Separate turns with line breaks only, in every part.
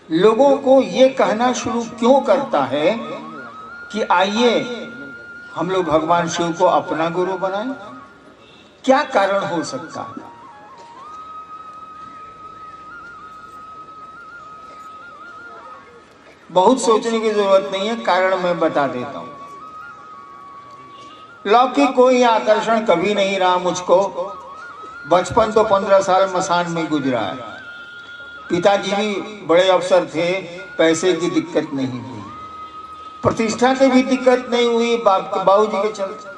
लोगों को ये कहना शुरू क्यों करता है कि आइए हम लोग भगवान शिव को अपना गुरु बनाएं? क्या कारण हो सकता है? बहुत सोचने की जरूरत नहीं है, कारण मैं बता देता हूं। लौकिक कोई आकर्षण कभी नहीं रहा मुझको। बचपन तो 15 साल मसान में गुजरा है। पिताजी भी बड़े अफसर थे, पैसे की दिक्कत नहीं हुई, प्रतिष्ठा की भी दिक्कत नहीं हुई बाबूजी के चलते।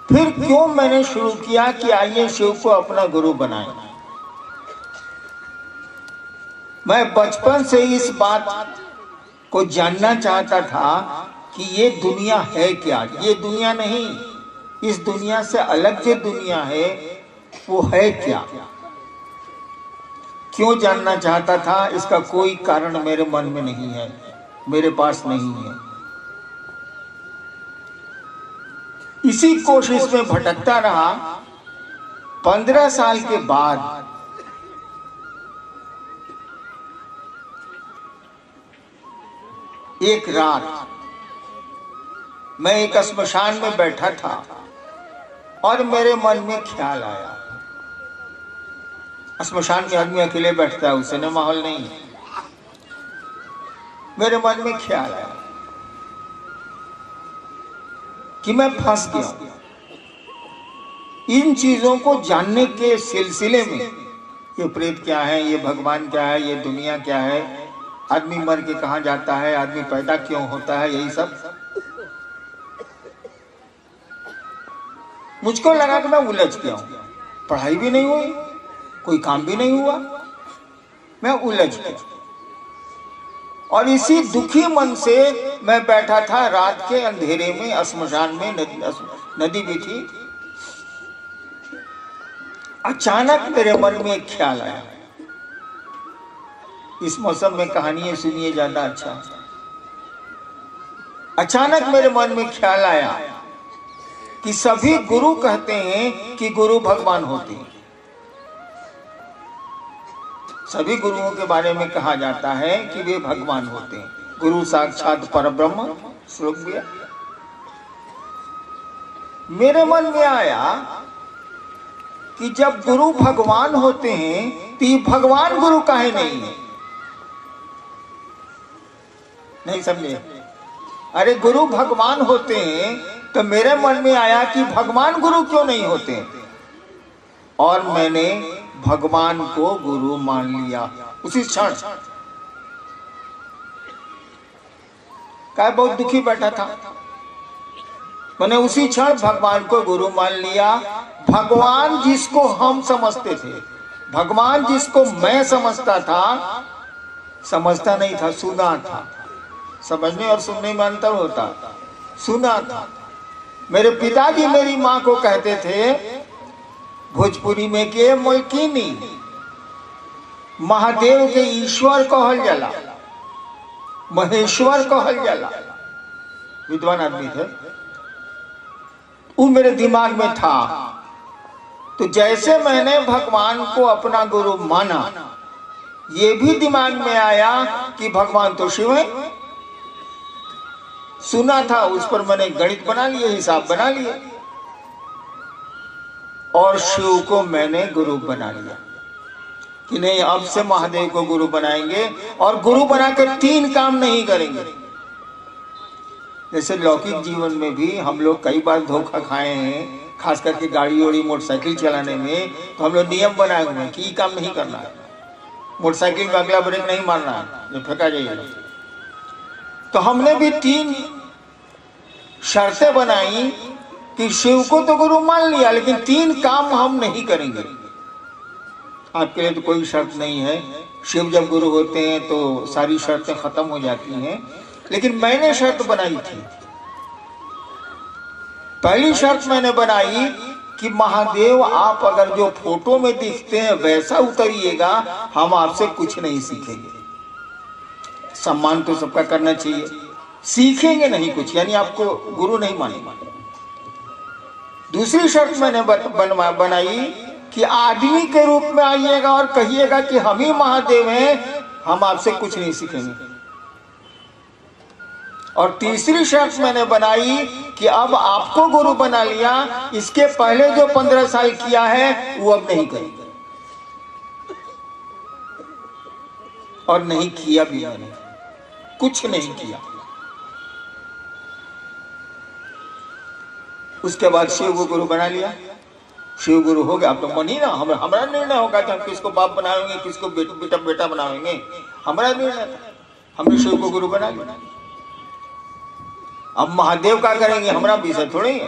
फिर क्यों मैंने शुरू किया कि आइए शिव को अपना गुरु बनाएं। मैं बचपन से इस बात को जानना चाहता था कि ये दुनिया है क्या। ये दुनिया नहीं, इस दुनिया से अलग जो दुनिया है वो है क्या। क्यों जानना चाहता था, इसका कोई कारण मेरे मन में नहीं है, मेरे पास नहीं है। इसी कोशिश में भटकता रहा। 15 साल के बाद एक रात मैं एक श्मशान में बैठा था और मेरे मन में ख्याल आया। श्मशान में आदमी अकेले बैठता है, उससे न माहौल नहीं है। मेरे मन में ख्याल आया कि मैं फंस गया इन चीजों को जानने के सिलसिले में। ये प्रेत क्या है, ये भगवान क्या है, ये दुनिया क्या है, आदमी मर के कहां जाता है, आदमी पैदा क्यों होता है, यही सब मुझको लगा कि मैं उलझ गया हूं। पढ़ाई भी नहीं हुई, कोई काम भी नहीं हुआ, मैं उलझ गया। और इसी दुखी मन से मैं बैठा था रात के अंधेरे में श्मशान में। नदी भी थी। अचानक मेरे मन में एक ख्याल आया। इस मौसम में कहानियां सुनिए ज्यादा अच्छा। अचानक मेरे मन में ख्याल आया कि सभी गुरु कहते हैं कि गुरु भगवान होते हैं। सभी गुरुओं के बारे में कहा जाता है कि वे भगवान होते हैं। गुरु साक्षात परब्रह्म श्लोक भी है। मेरे मन में आया कि जब गुरु भगवान होते हैं तो ये भगवान गुरु काहे नहीं है? नहीं समझे? अरे गुरु भगवान होते हैं तो मेरे मन में आया कि भगवान गुरु क्यों नहीं होते? और मैंने भगवान को गुरु मान लिया उसी क्षण। क्या बहुत दुखी बैठा था, मैंने उसी क्षण भगवान को गुरु मान लिया। भगवान जिसको हम समझते थे, भगवान जिसको मैं समझता था, समझता नहीं था, सुना था। समझने और सुनने में अंतर होता। सुना था। मेरे पिताजी मेरी माँ को कहते थे भोजपुरी में के मलकिनी, महादेव के ईश्वर कहल जाला, महेश्वर कहल जाला। विद्वान आदमी थे, वो मेरे दिमाग में था। तो जैसे मैंने भगवान को अपना गुरु माना, ये भी दिमाग में आया कि भगवान तो शिव है। सुना था, उस पर मैंने गणित बना लिए, हिसाब बना लिए और शिव को मैंने गुरु बना लिया कि नहीं, अब से महादेव को गुरु बनाएंगे। और गुरु बनाकर 3 काम नहीं करेंगे। जैसे लौकिक जीवन में भी हम लोग कई बार धोखा खाए हैं, खास करके गाड़ी वाड़ी मोटरसाइकिल चलाने में। तो हम लोग नियम बनाए हुए हैं कि ये काम नहीं करना है, मोटरसाइकिल में अगला ब्रेक नहीं मारना है, जो फेंका जाएगा। तो हमने भी 3 शर्तें बनाई कि शिव को तो गुरु मान लिया, लेकिन 3 काम हम नहीं करेंगे। आपके लिए तो कोई शर्त नहीं है। शिव जब गुरु होते हैं तो सारी शर्तें खत्म हो जाती हैं। लेकिन मैंने शर्त बनाई थी। पहली शर्त मैंने बनाई कि महादेव आप अगर जो फोटो में दिखते हैं वैसा उतरिएगा, हम आपसे कुछ नहीं सीखेंगे। सम्मान तो सबका करना चाहिए, सीखेंगे नहीं कुछ, यानी आपको गुरु नहीं मानेंगे। दूसरी शर्त मैंने बनाई कि आदमी के रूप में आइएगा और कहिएगा कि हम ही महादेव हैं, हम आपसे कुछ नहीं सीखेंगे। और तीसरी शर्त मैंने बनाई कि अब आपको गुरु बना लिया, इसके पहले जो 15 साल किया है वो अब नहीं करेंगे। और नहीं किया भी, मैंने कुछ नहीं किया। उसके बाद शिव को गुरु बना लिया, शिव गुरु हो गया। अब तो मन ही ना हमारा निर्णय होगा कि हम किसको बाप बनाएंगे, किसको बेटा बनाएंगे, हमारा निर्णय था। हमने शिव को गुरु बना लिया। अब महादेव का करेंगे हमारा विषय थोड़े है।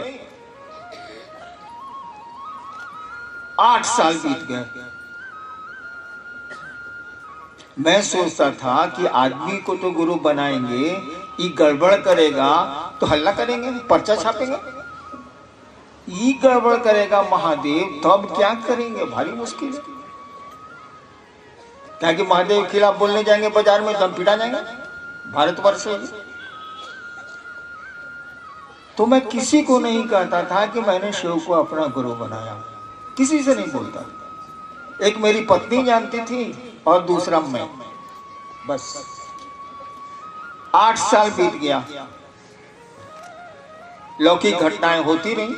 8 साल बीत गए। मैं सोचता था कि आदमी को तो गुरु बनाएंगे, ये गड़बड़ करेगा तो हल्ला करेंगे, पर्चा छापेंगे। ये गड़बड़ करेगा महादेव, तब क्या करेंगे? भारी मुश्किल है। क्या कि महादेव के खिलाफ बोलने जाएंगे बाजार में तो हम पिटा जाएंगे भारतवर्ष से। तो मैं किसी को नहीं कहता था कि मैंने शिव को अपना गुरु बनाया, किसी से नहीं बोलता। एक मेरी पत्नी जानती थी और दूसरा मैं, बस। 8 साल बीत गया। लौकिक घटनाएं होती रही,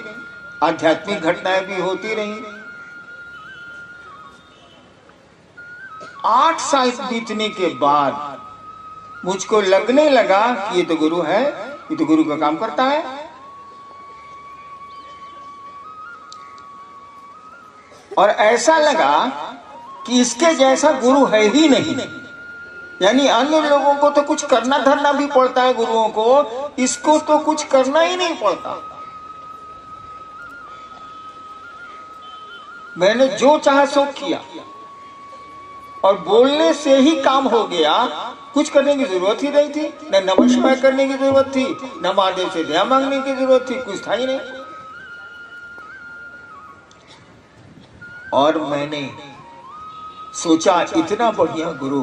आध्यात्मिक घटनाएं भी होती रही। 8 साल बीतने के बाद मुझको लगने लगा कि ये तो गुरु है, ये तो गुरु का काम करता है। और ऐसा लगा कि इसके जैसा गुरु है ही नहीं। यानी अन्य लोगों को तो कुछ करना धरना भी पड़ता है गुरुओं को, इसको तो कुछ करना ही नहीं पड़ता। मैंने जो चाहा सो किया और बोलने से ही काम हो गया। कुछ करने की जरूरत ही नहीं थी, न नमस्कार करने की जरूरत थी, न महादेव से दया मांगने की जरूरत थी, कुछ था ही नहीं। और मैंने सोचा इतना बढ़िया गुरु,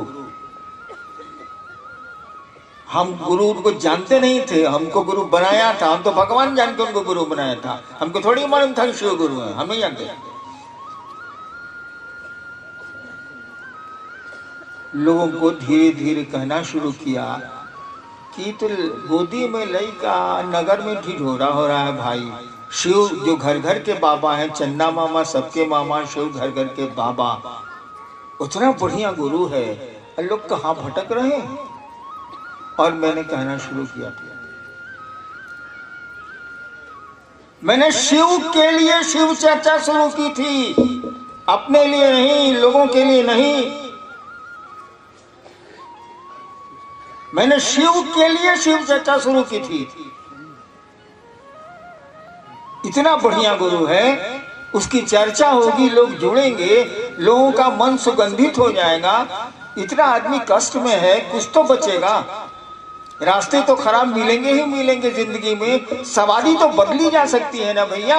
हम गुरु को जानते नहीं थे, हमको गुरु बनाया था। हम तो भगवान जान के उनको गुरु बनाया था, हमको थोड़ी मालूम था कि शिव गुरु है, हम नहीं जानते। लोगों को धीरे धीरे कहना शुरू किया कि तो गोदी में लइका, नगर में ढिढोरा हो रहा है भाई। शिव जो घर घर के बाबा हैं, चंदा मामा सबके मामा, शिव घर घर के बाबा, उतना बढ़िया गुरु है, लोग कहाँ भटक रहे हैं। और मैंने कहना शुरू किया, मैंने शिव के लिए शिव चर्चा शुरू की थी, अपने लिए नहीं, लोगों के लिए नहीं। मैंने शिव के लिए शिव चर्चा शुरू की थी। इतना बढ़िया गुरु है, उसकी चर्चा होगी, लोग जुड़ेंगे, लोगों का मन सुगंधित हो जाएगा। इतना आदमी कष्ट में है, कुछ तो बचेगा। रास्ते तो खराब मिलेंगे ही मिलेंगे जिंदगी में, सवारी तो बदली जा सकती है ना भैया।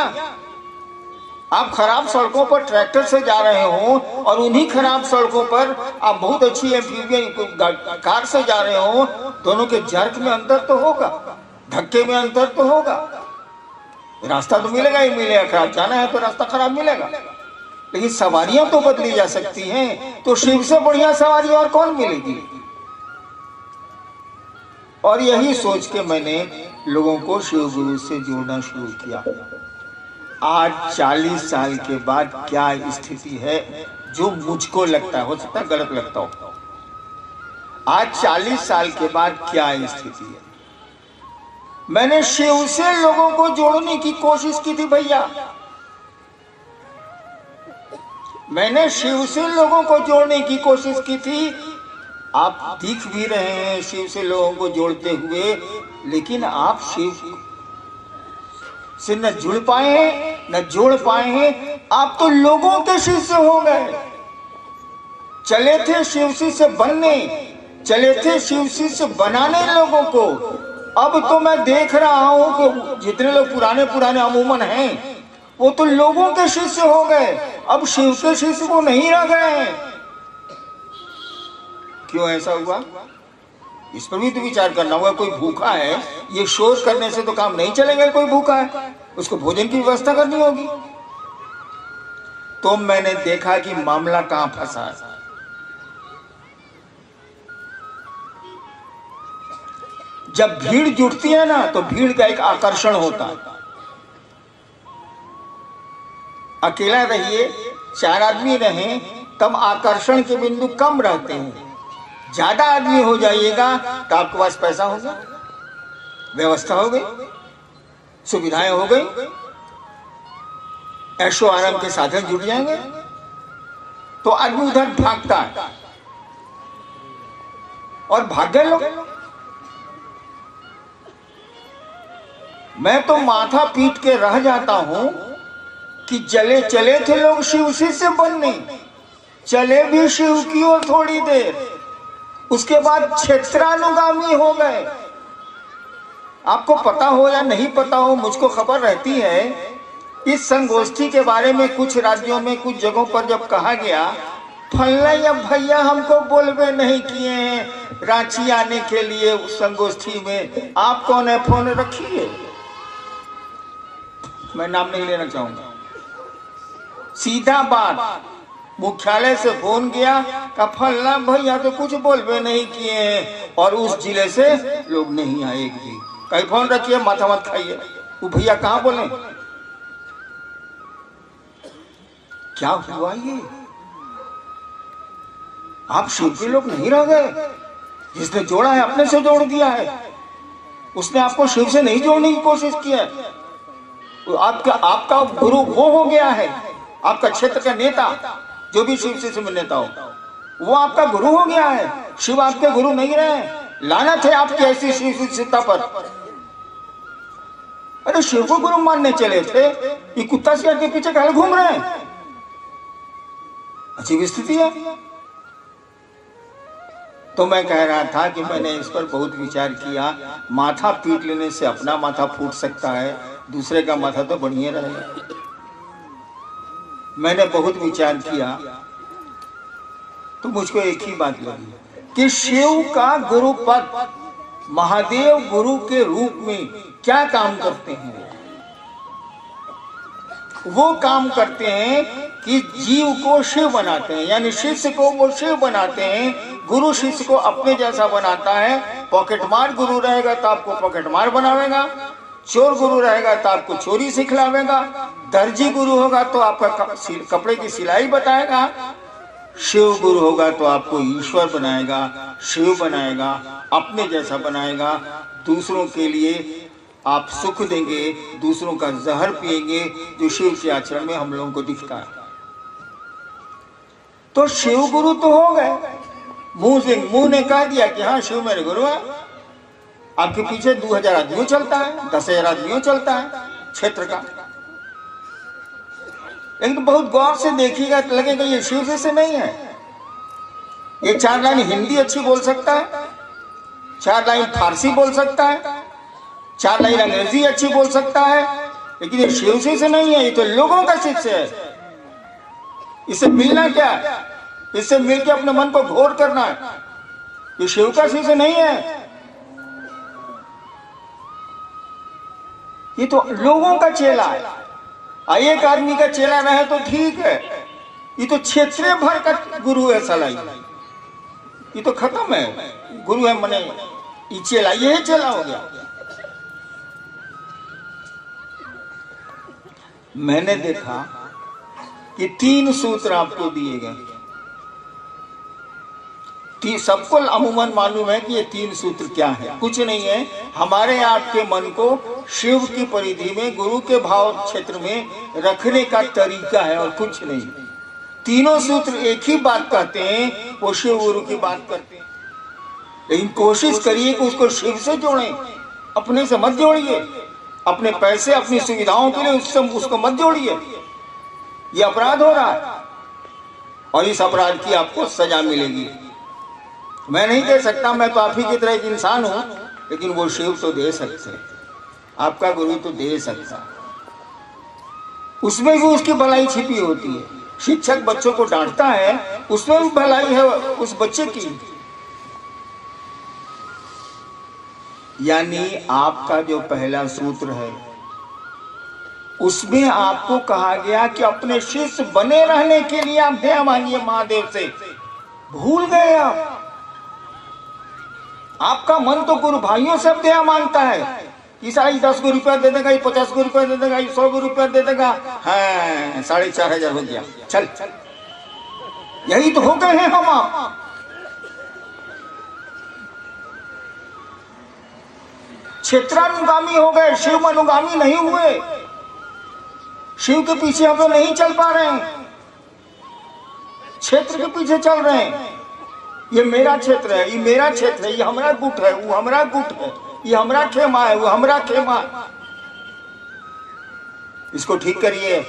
आप खराब सड़कों पर ट्रैक्टर से जा रहे हो और उन्हीं खराब सड़कों पर आप बहुत अच्छी एम्फीबियन कार से जा रहे हो, दोनों के जर्क में अंतर तो होगा, धक्के में अंतर तो होगा। रास्ता तो मिलेगा ही मिलेगा, खराब जाना है तो रास्ता खराब मिलेगा, लेकिन सवारियां तो बदली जा सकती हैं। तो शिव से बढ़िया सवारी और कौन मिलेगी? और यही सोच के मैंने लोगों को शिव गुरु से जोड़ना शुरू किया। आज 40 साल के बाद क्या स्थिति है, जो मुझको लगता है, हो सकता है गलत लगता हो, आज 40 साल के बाद क्या स्थिति है। मैंने शिव से लोगों को जोड़ने की कोशिश की थी भैया, मैंने शिव से लोगों को जोड़ने की कोशिश की थी। आप दिख भी रहे हैं शिव से लोगों को जोड़ते हुए, लेकिन आप शिव से न जुड़ पाए हैं, न जोड़ पाए हैं। आप तो लोगों के शिष्य हो गए। चले थे शिव शिष्य बनने, चले थे शिव शिष्य बनाने लोगों को। अब तो मैं देख रहा हूं कि जितने लोग पुराने पुराने अमूमन हैं, वो तो लोगों के शिष्य हो गए, अब शिव के शिष्य वो नहीं रह गए हैं। क्यों ऐसा हुआ? इस पर भी तो विचार करना होगा। कोई भूखा है, ये शोर करने से तो काम नहीं चलेगा। कोई भूखा है, उसको भोजन की व्यवस्था करनी होगी। तो मैंने देखा कि मामला कहां फंसा है। जब भीड़ जुटती है ना तो भीड़ का एक आकर्षण होता है। अकेला रहिए, 4 आदमी रहें, तब आकर्षण के बिंदु कम रहते हैं। ज्यादा आदमी हो जाइएगा तो आपके पास पैसा होगा, व्यवस्था हो गई, सुविधाएं हो गई, ऐशो आराम के साधन जुट जाएंगे, तो आदमी उधर भागता है और भाग गए लोग। मैं तो माथा पीट के रह जाता हूं कि चले चले थे लोग शिव से बनने, चले भी शिव की ओर थोड़ी देर, उसके बाद क्षेत्रानुगामी हो गए। आपको पता हो या नहीं पता हो, मुझको खबर रहती है इस संगोष्ठी के बारे में कुछ राज्यों में कुछ जगहों पर जब कहा गया, फल्ला या भैया हमको बोलवे नहीं किए हैं रांची आने के लिए उस संगोष्ठी में, आप कौन है, फोन रखिए। मैं नाम नहीं लेना चाहूंगा। सीधा बात, मुख्यालय से फोन गया का फल्ला भैया तो कुछ बोलवे नहीं किए हैं और उस जिले से लोग नहीं आए भी। कहीं फोन रखिए, माथा मत खाइए, वो भैया कहाँ बोले। क्या हुआ ये? आप शिव के लोग नहीं रह गए। जिसने जोड़ा है अपने से जोड़ दिया है, उसने आपको शिव से नहीं जोड़ने की कोशिश की है। आपका गुरु वो हो गया है, आपका क्षेत्र का नेता जो भी शिव से नेता हो वो आपका गुरु हो गया है। शिव आपके गुरु नहीं रहे। लानत है आपकी ऐसी शिवता पर। अरे शिव को गुरु मानने चले थे, ये कुत्ता सियार के पीछे काहे घूम रहे हैं? अजीब स्थिति है। तो मैं कह रहा था कि मैंने इस पर बहुत विचार किया। माथा पीट लेने से अपना माथा फूट सकता है, दूसरे का माथा तो बढ़िया रहेगा। मैंने बहुत विचार किया तो मुझको एक ही बात लगी कि शिव का गुरु पद, महादेव गुरु के रूप में क्या काम करते हैं। वो काम करते हैं कि जीव को शिव बनाते हैं, यानी शिष्य को वो शिव बनाते हैं। गुरु शिष्य को अपने जैसा बनाता है। पॉकेटमार गुरु रहेगा तो आपको पॉकेटमार बनावेगा, चोर गुरु रहेगा तो आपको चोरी सिखलावेगा, दर्जी गुरु होगा तो आपका कपड़े की सिलाई बताएगा, शिव गुरु होगा तो आपको ईश्वर बनाएगा, शिव बनाएगा, अपने जैसा बनाएगा। दूसरों के लिए आप सुख देंगे, दूसरों का जहर पिएंगे, जो शिव के आचरण में हम लोगों को दिखता है। तो शिव गुरु तो हो गए, मुंह ने कह दिया कि हाँ शिव मेरे गुरु है। आपके पीछे 2000 आदमियों चलता है, 10,000 आदमियों चलता है क्षेत्र का। लेकिन बहुत गौर से देखिएगा तो लगेगा ये शिव से नहीं है। ये 4 लाइन हिंदी अच्छी बोल सकता है, 4 लाइन फारसी बोल सकता है, 4 लाइन अंग्रेजी अच्छी बोल सकता है, लेकिन ये शिव से नहीं है। ये तो लोगों का शिष्य है। इससे मिलना क्या है? इससे मिलकर अपने मन को घोर करना है। ये शिव का शिष्य नहीं है, ये तो लोगों का चेला है। एक आदमी का चेला रहे तो ठीक है, ये तो क्षेत्र भर का गुरु है साला। ये तो खत्म है। गुरु है मने ये चेला, ये चेला हो गया। मैंने देखा कि 3 सूत्र आपको दिए गए। सबको अमूमन मालूम है कि ये 3 सूत्र क्या है। कुछ नहीं है, हमारे आपके मन को शिव की परिधि में, गुरु के भाव क्षेत्र में रखने का तरीका है और कुछ नहीं। तीनों सूत्र एक ही बात कहते हैं, वो शिव गुरु की बात करते हैं। लेकिन कोशिश करिए कि उसको शिव से जोड़ें, अपने से मत जोड़िए। अपने पैसे, अपनी सुविधाओं के लिए उसको मत जोड़िए। ये अपराध हो रहा है और इस अपराध की आपको सजा मिलेगी। मैं नहीं दे सकता, मैं तो आप ही की तरह एक इंसान हूं, लेकिन वो शिव तो दे सकते हैं, आपका गुरु तो दे सकता है। उसमें भी उसकी भलाई छिपी होती है। शिक्षक बच्चों को डांटता है, उसमें भी भलाई है उस बच्चे की। यानी आपका जो पहला सूत्र है उसमें आपको कहा गया कि अपने शिष्य बने रहने के लिए आप दया मांगिए महादेव से। भूल गए आप। आपका मन तो गुरु भाइयों से अब दया मांगता है कि साई 10 को रुपया दे देगा, 50 को रुपया दे देगा, 100 को रुपया दे देगा। हाँ 4,500 हो गया, चल। यही तो हो गए हैं हम आप। क्षेत्रानुगामी हो गए, शिव अनुगामी नहीं हुए। शिव के पीछे हम लोग नहीं चल पा रहे हैं, क्षेत्र के पीछे चल रहे हैं। ये मेरा क्षेत्र है, ये मेरा क्षेत्र है, ये हमारा गुट है, वो हमारा गुट है, ये हमारा खेमा है, वो हमारा खेमा। इसको ठीक करिए,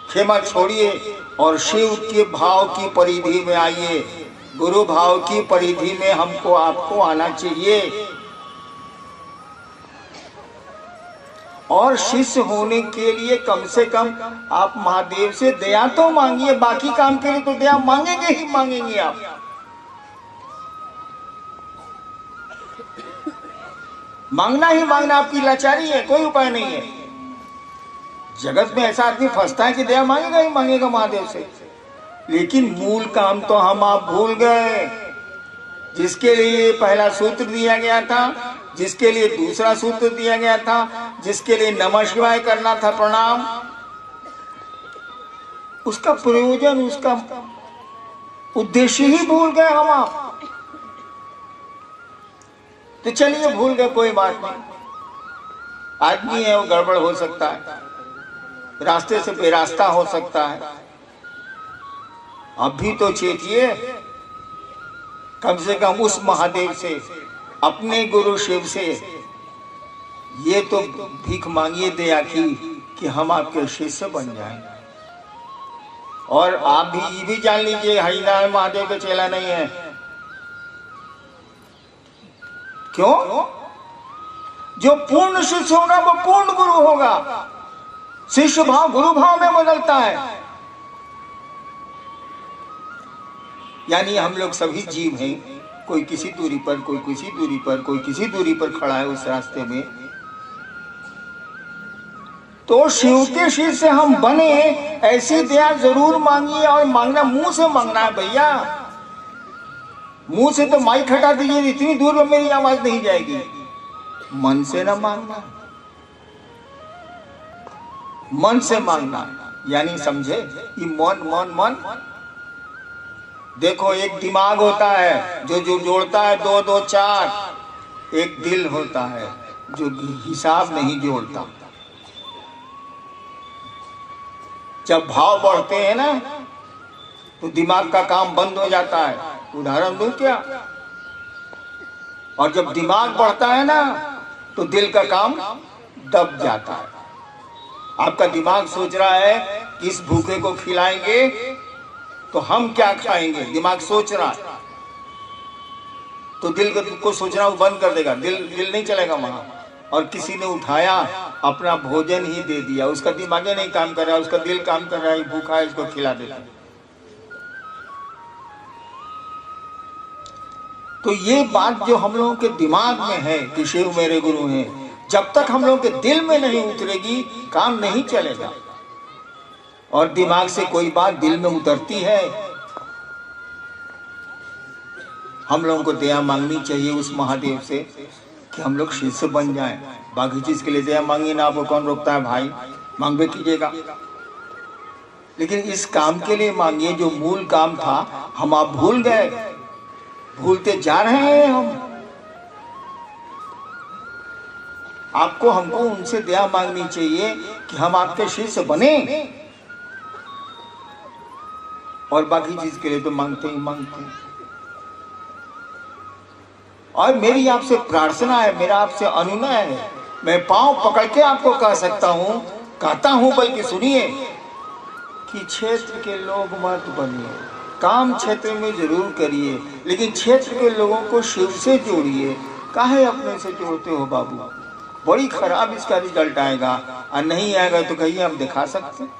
खेमा छोड़िए और शिव के भाव की परिधि में आइए। गुरु भाव की परिधि में हमको आपको आना चाहिए। और शिष्य होने के लिए कम से कम आप महादेव से दया तो मांगिए। बाकी काम के लिए तो दया मांगेंगे ही मांगेंगे आप। मांगना ही मांगना आपकी लाचारी है, कोई उपाय नहीं है। जगत में ऐसा आदमी फंसता है कि दया मांगेगा ही मांगेगा महादेव से, लेकिन मूल काम तो हम आप भूल गए। जिसके लिए पहला सूत्र दिया गया था, जिसके लिए दूसरा सूत्र दिया गया था, जिसके लिए नमः शिवाय करना था, प्रणाम, उसका प्रयोजन, उसका उद्देश्य ही भूल गए हम आप। तो चलिए भूल गए, कोई बात नहीं। आदमी है, वो गड़बड़ हो सकता है, रास्ते से बेरास्ता हो सकता है। अभी तो चेतिए, कम से कम उस महादेव से, अपने गुरु शिव से ये तो भीख मांगिए दया की कि हम आपके शिष्य बन जाएं। और आप भी ये भी जान लीजिए, हरिनारायण महादेव के चेला नहीं है। क्यों? जो पूर्ण शिष्य होगा वो पूर्ण गुरु होगा। शिष्य भाव गुरु भाव में बदलता है। यानी हम लोग सभी जीव हैं, कोई किसी दूरी पर, कोई किसी दूरी पर, कोई किसी दूरी पर खड़ा है उस रास्ते में। तो शिव के शिष्य से हम बने, ऐसी दया जरूर मांगिए। और मांगना मुंह से मांगना है भैया। मुंह से तो माइक हटा दीजिए, इतनी दूर में मेरी आवाज नहीं जाएगी। मन से ना मांगना, मन से मांगना। यानी समझे, ये मन मन मन। देखो, एक दिमाग होता है जो जोड़ता है 2 2 4। एक दिल होता है जो हिसाब नहीं जोड़ता। जब भाव बढ़ते हैं ना, तो दिमाग का काम बंद हो जाता है। उदाहरण दूं क्या? और जब दिमाग बढ़ता है ना, तो दिल का काम दब जाता है। आपका दिमाग सोच रहा है कि इस भूखे को खिलाएंगे तो हम क्या खाएंगे, दिमाग सोच रहा है। तो दिल को सोचना वो बंद कर देगा, दिल नहीं चलेगा वहां। और किसी ने उठाया, अपना भोजन ही दे दिया, उसका दिमाग नहीं काम कर रहा है, उसका दिल काम कर रहा है, भूखा है, इसको खिला देता। तो ये बात जो हम लोगों के दिमाग में है कि शिव मेरे गुरु हैं, जब तक हम लोगों के दिल में नहीं उतरेगी, काम नहीं चलेगा। और दिमाग से कोई बात दिल में उतरती है। हम लोगों को दया मांगनी चाहिए उस महादेव से कि हम लोग शिष्य बन जाएं। बाकी चीज के लिए दया मांगिए ना, आपको कौन रोकता है भाई, मांगबे कीजिएगा। लेकिन इस काम के लिए मांगिए जो मूल काम था, हम आप भूल गए, भूलते जा रहे हैं हम। आपको हमको उनसे दया मांगनी चाहिए कि हम आपके शिष्य बने। और बाकी चीज के लिए तो मांगते ही मांगते हैं। और मेरी आपसे प्रार्थना है, मेरा आपसे अनुनय है, मैं पांव पकड़ के आपको कह सकता हूं, कहता हूं, बल्कि सुनिए कि क्षेत्र के लोग मत बनिए। काम क्षेत्र में जरूर करिए, लेकिन क्षेत्र के लोगों को शिव से जोड़िए। काहे अपने से जोड़ते हो बाबू? बड़ी खराब इसका रिजल्ट आएगा। और नहीं आएगा तो कहिए हम दिखा सकते हैं।